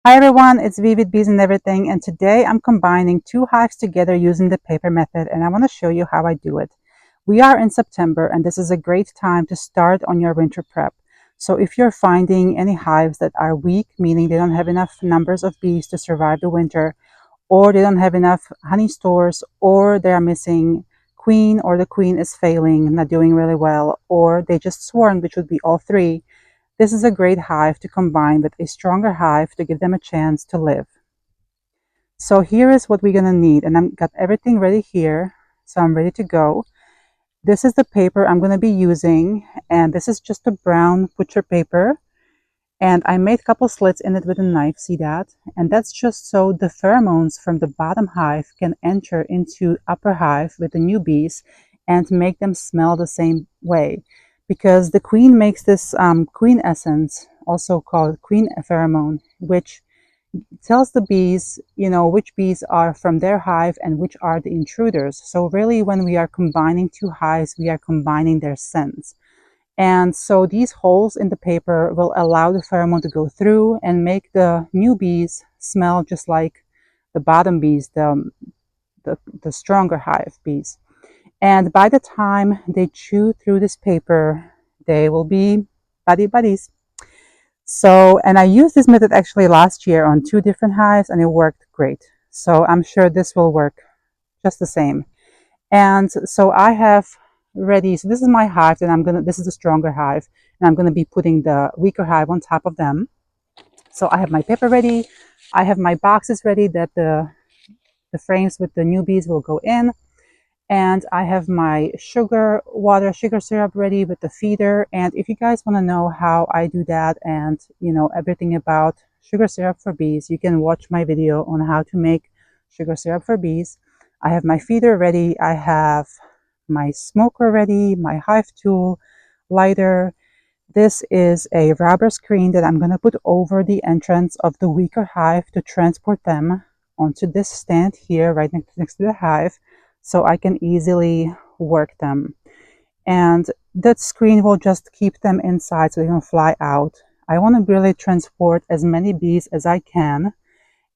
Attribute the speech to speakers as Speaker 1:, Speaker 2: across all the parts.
Speaker 1: Hi everyone, it's V with Bees and Everything, and today I'm combining two hives together using the paper method, and I want to show you how I do it. We are in September and this is a great time to start on your winter prep. So if you're finding any hives that are weak, meaning they don't have enough numbers of bees to survive the winter, or they don't have enough honey stores, or they are missing queen, or the queen is failing, not doing really well, or they just swarmed, which would be all three, this is a great hive to combine with a stronger hive to give them a chance to live. So here is what we're going to need, and I've got everything ready here, so I'm ready to go. This is the paper I'm going to be using, and this is just a brown butcher paper, and I made a couple slits in it with a knife, see that? And that's just so the pheromones from the bottom hive can enter into upper hive with the new bees and make them smell the same way. Because the queen makes this queen essence, also called queen pheromone, which tells the bees, which bees are from their hive and which are the intruders. So really when we are combining two hives, we are combining their scents. And so these holes in the paper will allow the pheromone to go through and make the new bees smell just like the bottom bees, the stronger hive bees. And by the time they chew through this paper, they will be buddies. So, and I used this method actually last year on two different hives and it worked great. So I'm sure this will work just the same. And so I have ready, so this is my hive, and this is the stronger hive, and I'm gonna be putting the weaker hive on top of them. So I have my paper ready, I have my boxes ready that the frames with the newbies will go in, and I have my sugar syrup ready with the feeder. And if you guys want to know how I do that and everything about sugar syrup for bees, you can watch my video on how to make sugar syrup for bees. I have my feeder ready, I have my smoker ready, my hive tool, lighter. This is a rubber screen that I'm going to put over the entrance of the weaker hive to transport them onto this stand here right next to the hive so I can easily work them. And that screen will just keep them inside so they don't fly out. I want to really transport as many bees as I can.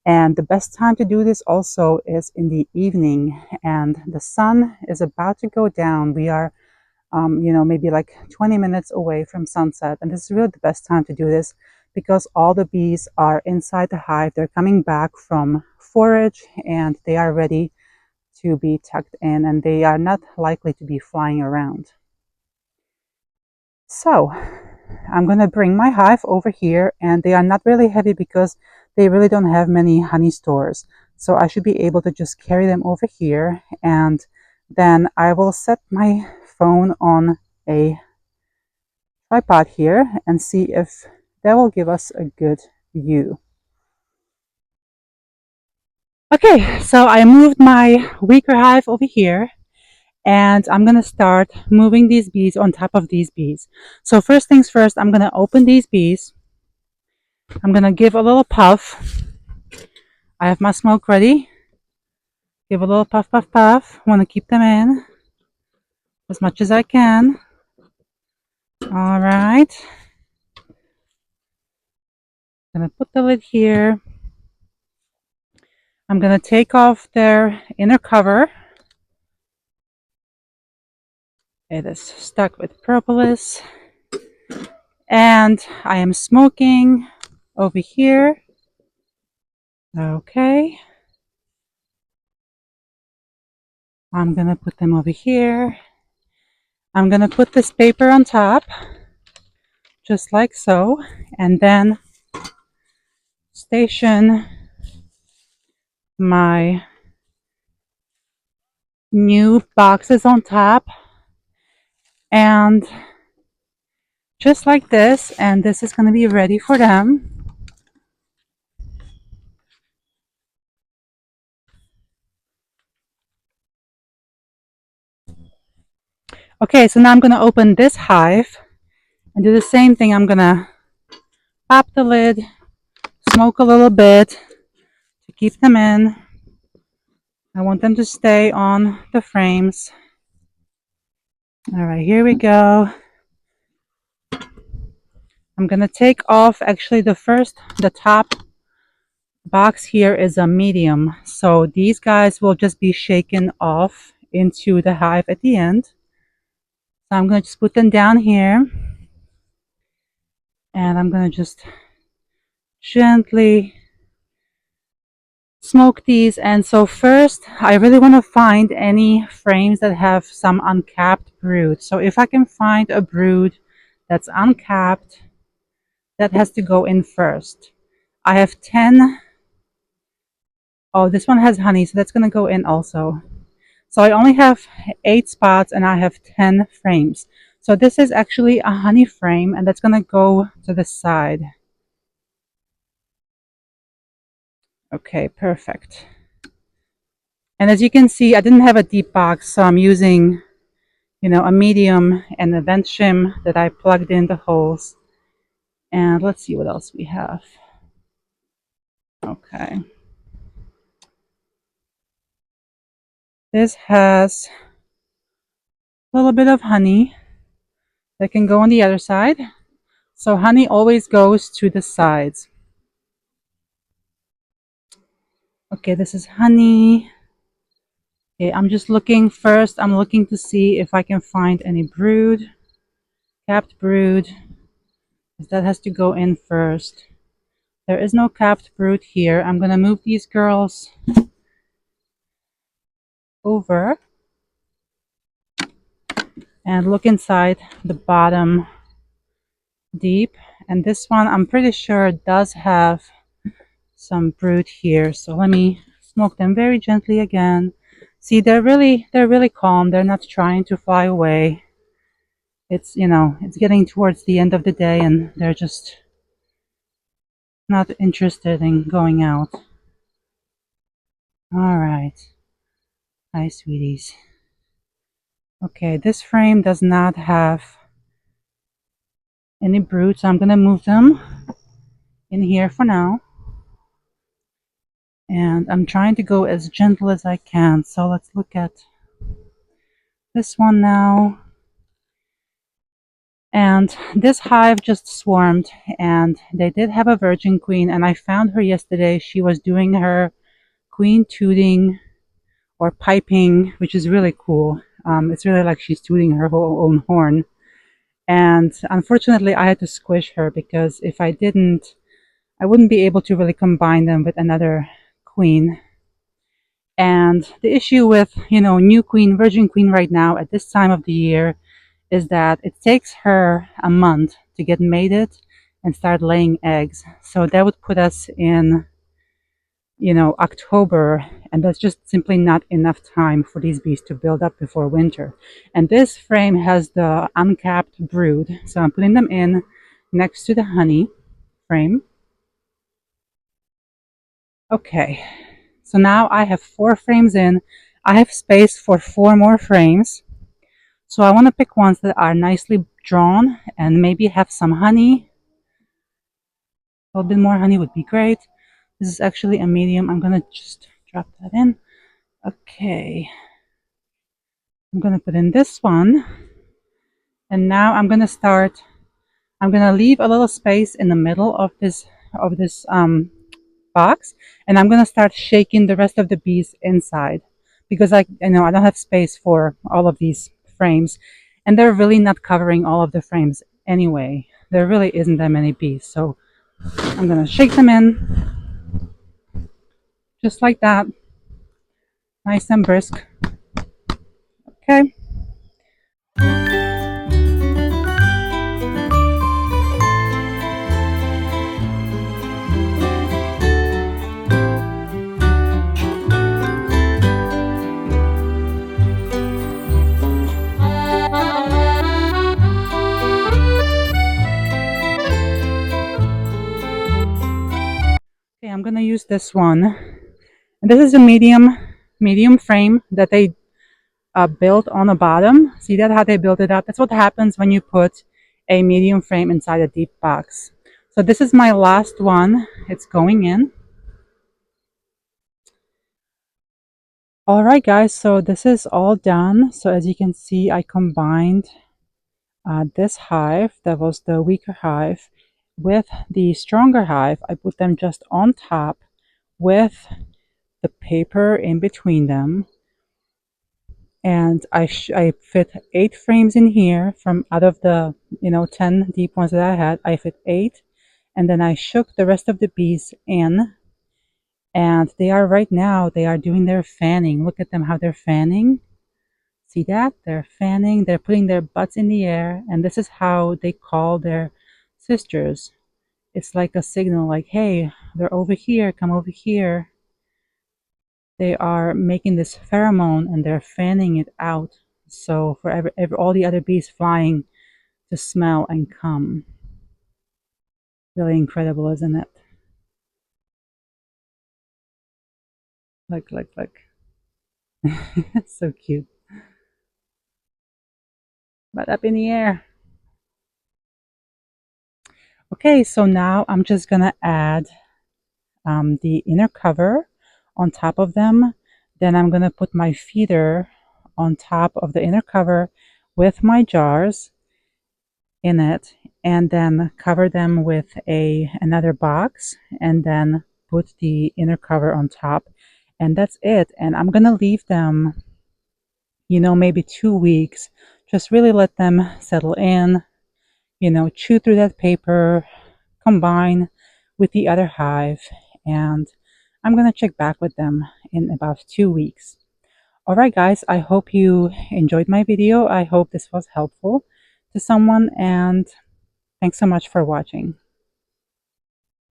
Speaker 1: And the best time to do this also is in the evening, and the sun is about to go down. We are maybe like 20 minutes away from sunset. And this is really the best time to do this because all the bees are inside the hive. They're coming back from forage and they are ready to be tucked in, and they are not likely to be flying around. So I'm going to bring my hive over here, and they are not really heavy because they really don't have many honey stores. So I should be able to just carry them over here, and then I will set my phone on a tripod here and see if that will give us a good view. Okay, so I moved my weaker hive over here, and I'm going to start moving these bees on top of these bees. So first things first, I'm going to open these bees. I'm going to give a little puff. I have my smoke ready. Give a little puff, puff, puff. Want to keep them in as much as I can. All right. I'm going to put the lid here. I'm going to take off their inner cover. It is stuck with propolis. And I am smoking over here. Okay. I'm going to put them over here. I'm going to put this paper on top, just like so, and then station my new boxes on top, and just like this, and this is going to be ready for them. Okay, so now I'm going to open this hive and do the same thing. I'm going to pop the lid, smoke a little bit to keep them in. I want them to stay on the frames. All right, here we go. I'm going to take off actually the top box here is a medium, so these guys will just be shaken off into the hive at the end. So I'm going to just put them down here, and I'm going to just gently smoke these. And so first, I really want to find any frames that have some uncapped brood. So if I can find a brood that's uncapped, that has to go in first. I have 10. Oh, this one has honey, so that's going to go in also. So I only have 8 spots and I have 10 frames. So this is actually a honey frame, and that's going to go to the side. Okay, perfect. And as you can see, I didn't have a deep box, so I'm using, a medium and a vent shim that I plugged in the holes. And let's see what else we have. Okay. This has a little bit of honey that can go on the other side. So honey always goes to the sides. Okay, this is honey. Okay, I'm just looking first. I'm looking to see if I can find any brood, capped brood. That has to go in first. There is no capped brood here. I'm gonna move these girls over and look inside the bottom deep. And this one, I'm pretty sure does have some brood here. So let me smoke them very gently again. See, they're really calm. They're not trying to fly away. It's, it's getting towards the end of the day and they're just not interested in going out. All right. Hi, sweeties. Okay, this frame does not have any brood, so I'm going to move them in here for now. And I'm trying to go as gentle as I can. So let's look at this one now. And this hive just swarmed, and they did have a virgin queen, and I found her yesterday. She was doing her queen tooting or piping, which is really cool. It's really like she's tooting her own horn. And unfortunately, I had to squish her because if I didn't, I wouldn't be able to really combine them with another queen. And the issue with, new queen, virgin queen right now at this time of the year is that it takes her a month to get mated and start laying eggs. So that would put us in, October, and that's just simply not enough time for these bees to build up before winter. And this frame has the uncapped brood, so I'm putting them in next to the honey frame. Okay, so now I have 4 frames in. I have space for 4 more frames. So I want to pick ones that are nicely drawn and maybe have some honey. A little bit more honey would be great. This is actually a medium. I'm going to just drop that in. Okay. I'm going to put in this one. And now I'm going to leave a little space in the middle of this box, and I'm going to start shaking the rest of the bees inside because I don't have space for all of these frames, and they're really not covering all of the frames anyway. There really isn't that many bees, so I'm going to shake them in just like that, nice and brisk. Okay. Okay, I'm going to use this one. And this is a medium frame that they built on the bottom. See that how they built it up? That's what happens when you put a medium frame inside a deep box. So this is my last one. It's going in. All right, guys, so this is all done. So as you can see, I combined this hive, that was the weaker hive, with the stronger hive. I put them just on top with the paper in between them. And I fit 8 frames in here from out of the 10 deep ones that I had. I fit 8, and then I shook the rest of the bees in, and they are right now, they are doing their fanning. Look at them, how they're fanning. See that? They're fanning, they're putting their butts in the air, and this is how they call their sisters. It's like a signal, like, hey, they're over here, come over here. They are making this pheromone and they're fanning it out. So for all the other bees flying to smell and come. Really incredible, isn't it? Look. It's so cute. But up in the air. Okay, so now I'm just gonna add the inner cover on top of them. Then I'm gonna put my feeder on top of the inner cover with my jars in it, and then cover them with another box, and then put the inner cover on top, and that's it. And I'm gonna leave them, maybe 2 weeks. Just really let them settle in, chew through that paper, combine with the other hive, and I'm gonna check back with them in about 2 weeks. All right, guys, I hope you enjoyed my video. I hope this was helpful to someone, and thanks so much for watching.